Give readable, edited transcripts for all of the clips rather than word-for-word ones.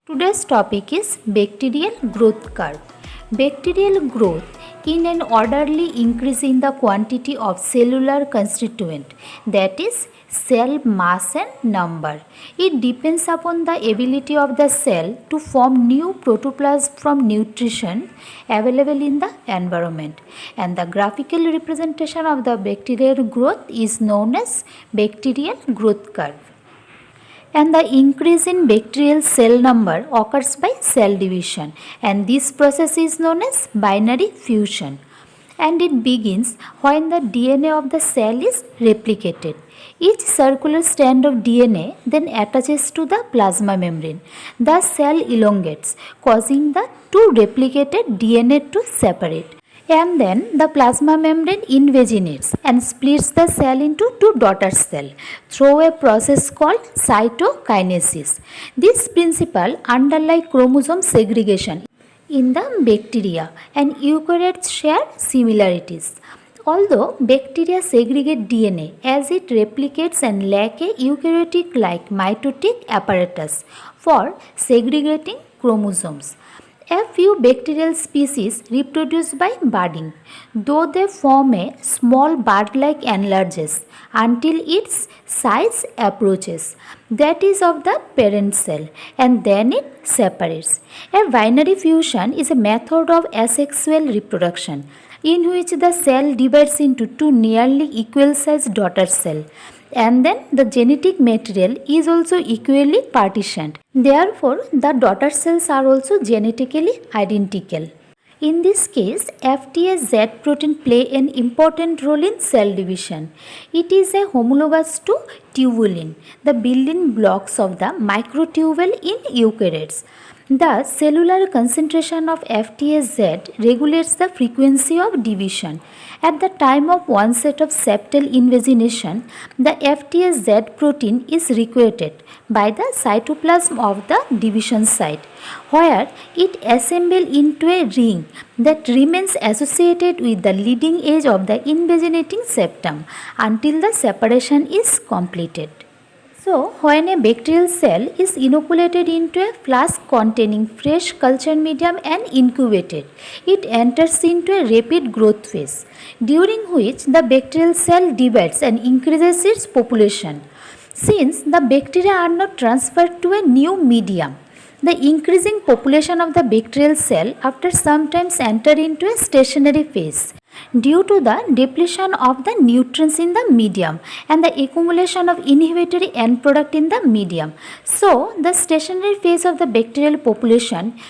Today's topic is bacterial growth curve. Bacterial growth in an orderly increase in the quantity of cellular constituent, that is cell mass and number. It depends upon the ability of the cell to form new protoplasm from nutrition available in the environment, and the graphical representation of the bacterial growth is known as bacterial growth curve. And the increase in bacterial cell number occurs by cell division, and this process is known as binary fusion, and it begins when the DNA of the cell is replicated. Each circular strand of DNA then attaches to the plasma membrane. The cell elongates, causing the two replicated DNA to separate. And then the plasma membrane invaginates and splits the cell into two daughter cells through a process called cytokinesis. This principle underlies chromosome segregation in the bacteria, and eukaryotes share similarities. Although bacteria segregate DNA as it replicates and lack a eukaryotic like mitotic apparatus for segregating chromosomes. A few bacterial species reproduce by budding, though they form a small bud-like enlarges until its size approaches that is of the parent cell, and then it separates. A binary fusion is a method of asexual reproduction in which the cell divides into two nearly equal sized daughter cells, and then the genetic material is also equally partitioned. Therefore, the daughter cells are also genetically identical. In this case, FTZ protein play an important role in cell division. It is a homologous to tubulin, the building blocks of the microtubule in eukaryotes. The cellular concentration of FTZ regulates the frequency of division. At the time of onset of septal invagination, the FTZ protein is recruited by the cytoplasm of the division site, where it assembles into a ring that remains associated with the leading edge of the invaginating septum until the separation is completed. So, when a bacterial cell is inoculated into a flask containing fresh culture medium and incubated, it enters into a rapid growth phase, during which the bacterial cell divides and increases its population. Since the bacteria are not transferred to a new medium, the increasing population of the bacterial cell after sometimes enter into a stationary phase due to the depletion of the nutrients in the medium and the accumulation of inhibitory end product in the medium. So, the stationary phase of the bacterial population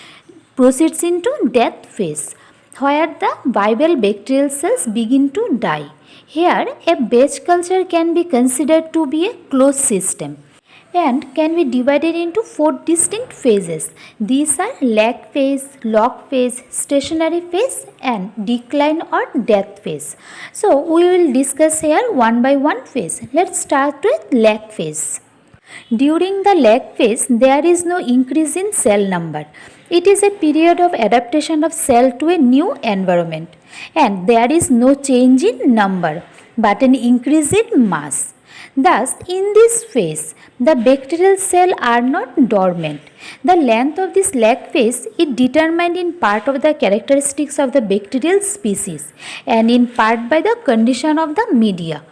proceeds into death phase, where the viable bacterial cells begin to die. Here, a batch culture can be considered to be a closed system and can be divided into four distinct phases. These are lag phase, log phase, stationary phase, and decline or death phase. So, we will discuss here one by one phase. Let's start with lag phase. During the lag phase, there is no increase in cell number. It is a period of adaptation of cell to a new environment, and there is no change in number but an increase in mass. Thus, in this phase, the bacterial cells are not dormant. The length of this lag phase is determined in part of the characteristics of the bacterial species and in part by the condition of the media.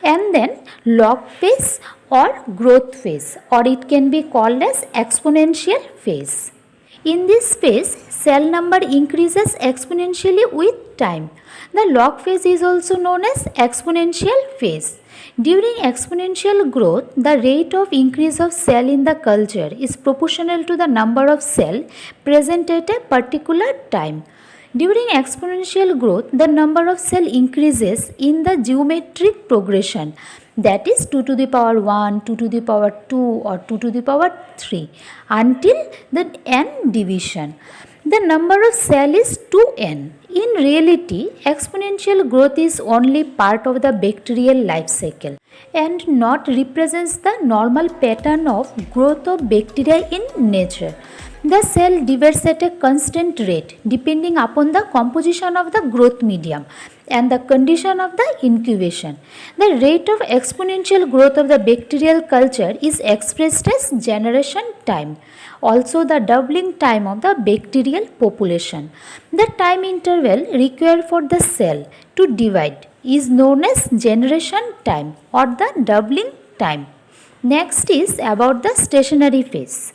And then log phase or growth phase, or it can be called as exponential phase. In this phase, cell number increases exponentially with time. The log phase is also known as exponential phase. During exponential growth, the rate of increase of cell in the culture is proportional to the number of cells present at a particular time. During exponential growth, the number of cells increases in the geometric progression, that is 2 to the power 1, 2 to the power 2 or 2 to the power 3 until the n division. The number of cells is 2n. In reality, exponential growth is only part of the bacterial life cycle and not represents the normal pattern of growth of bacteria in nature. The cell divides at a constant rate depending upon the composition of the growth medium and the condition of the incubation. The rate of exponential growth of the bacterial culture is expressed as generation time. Also, the doubling time of the bacterial population. The time interval required for the cell to divide is known as generation time or the doubling time. Next is about the stationary phase.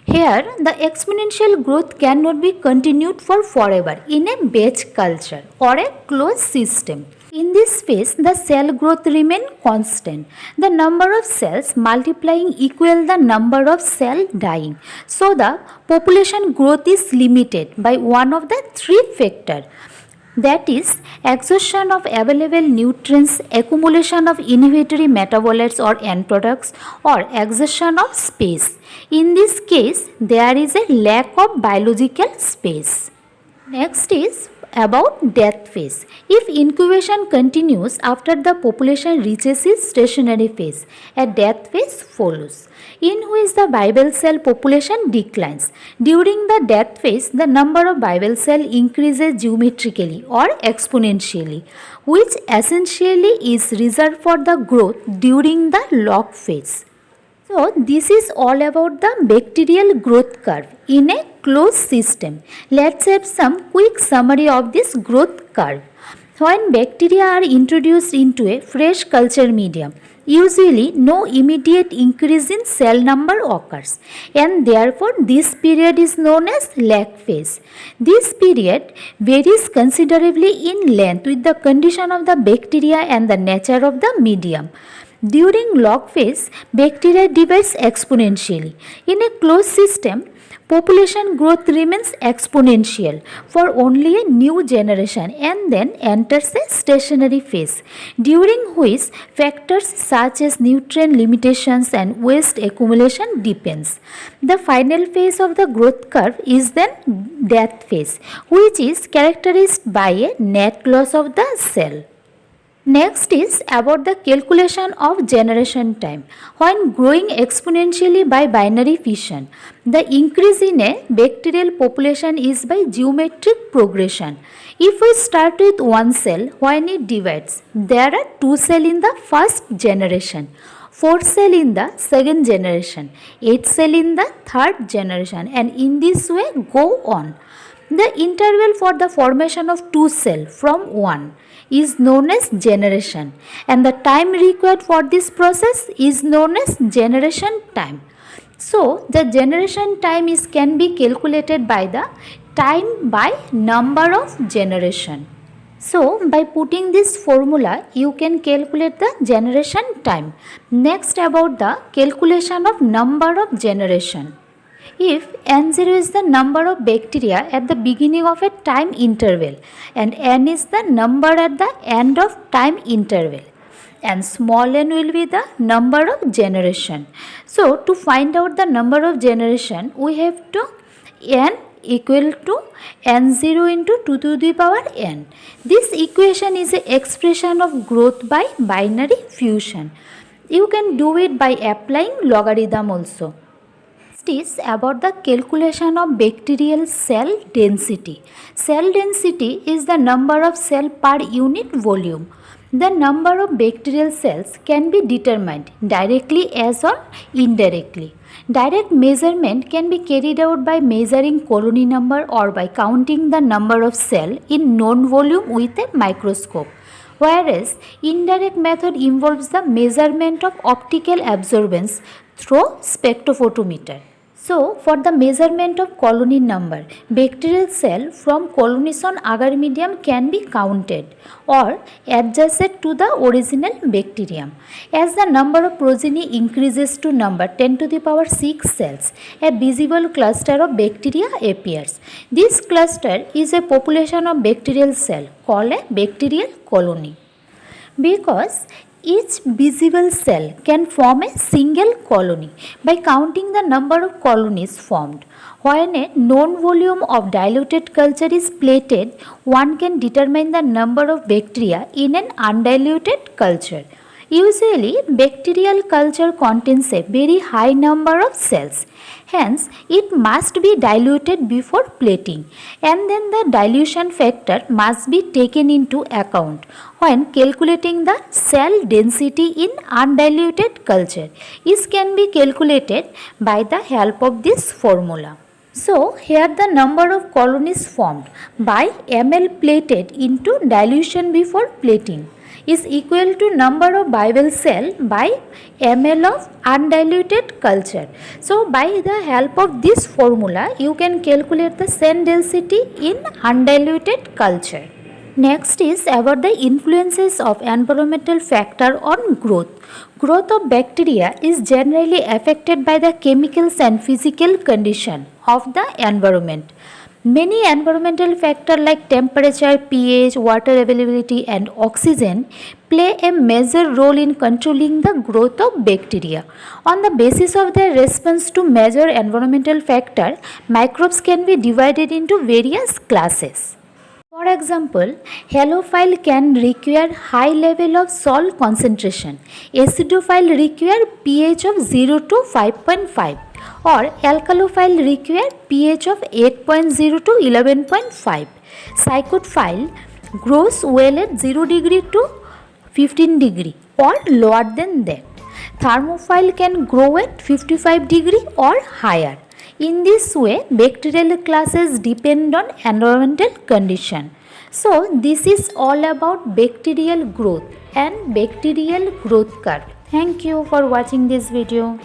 Here, the exponential growth cannot be continued for forever in a batch culture or a closed system. In this phase, the cell growth remains constant. The number of cells multiplying equal the number of cells dying. So, the population growth is limited by one of the three factors. That is, exhaustion of available nutrients, accumulation of inhibitory metabolites or end products, or exhaustion of space. In this case, there is a lack of biological space. Next is about death phase. If incubation continues after the population reaches its stationary phase, a death phase follows, in which the Bible cell population declines. During the death phase, the number of Bible cell increases geometrically or exponentially, which essentially is reserved for the growth during the log phase. So, this is all about the bacterial growth curve in a closed system. Let's have some quick summary of this growth curve. When bacteria are introduced into a fresh culture medium, usually no immediate increase in cell number occurs, and therefore this period is known as lag phase. This period varies considerably in length with the condition of the bacteria and the nature of the medium. During log phase, bacteria divides exponentially. In a closed system, population growth remains exponential for only a new generation and then enters a stationary phase, during which factors such as nutrient limitations and waste accumulation depends. The final phase of the growth curve is then death phase, which is characterized by a net loss of the cell. Next is about the calculation of generation time. When growing exponentially by binary fission, the increase in a bacterial population is by geometric progression. If we start with one cell, when it divides, there are two cells in the first generation, 4 cells in the second generation, 8 cells in the third generation, and in this way go on. The interval for the formation of two cells from one is known as generation, and the time required for this process is known as generation time. So, the generation time can be calculated by the time by number of generation. So, by putting this formula, you can calculate the generation time. Next, about the calculation of number of generation. If N0 is the number of bacteria at the beginning of a time interval and N is the number at the end of time interval, and small n will be the number of generation. So, to find out the number of generation, we have to n equal to n0 into 2 to the power n. This equation is an expression of growth by binary fusion. You can do it by applying logarithm also. Is about the calculation of bacterial cell density. Cell density is the number of cell per unit volume. The number of bacterial cells can be determined directly as or indirectly. Direct measurement can be carried out by measuring colony number or by counting the number of cells in known volume with a microscope. Whereas indirect method involves the measurement of optical absorbance through spectrophotometer. So, for the measurement of colony number, bacterial cell from colonies on agar medium can be counted or adjusted to the original bacterium. As the number of progeny increases to number 10 to the power 6 cells, a visible cluster of bacteria appears. This cluster is a population of bacterial cell called a bacterial colony. Because each visible cell can form a single colony by counting the number of colonies formed. When a known volume of diluted culture is plated, one can determine the number of bacteria in an undiluted culture. Usually, bacterial culture contains a very high number of cells. Hence, it must be diluted before plating, and then the dilution factor must be taken into account when calculating the cell density in undiluted culture. This can be calculated by the help of this formula. So, here the number of colonies formed by ml plated into dilution before plating is equal to number of viable cell by ml of undiluted culture. So, by the help of this formula, you can calculate the cell density in undiluted culture. Next is about the influences of environmental factor on growth. Growth of bacteria is generally affected by the chemicals and physical condition of the environment. Many environmental factors like temperature, pH, water availability and oxygen play a major role in controlling the growth of bacteria. On the basis of their response to major environmental factor, microbes can be divided into various classes. For example, halophile can require high level of salt concentration, acidophile require pH of 0 to 5.5 or alkalophile require pH of 8.0 to 11.5. Psychophile grows well at 0 degree to 15 degree or lower than that. Thermophile can grow at 55 degree or higher. In this way, bacterial classes depend on environmental condition. So, this is all about bacterial growth and bacterial growth curve. Thank you for watching this video.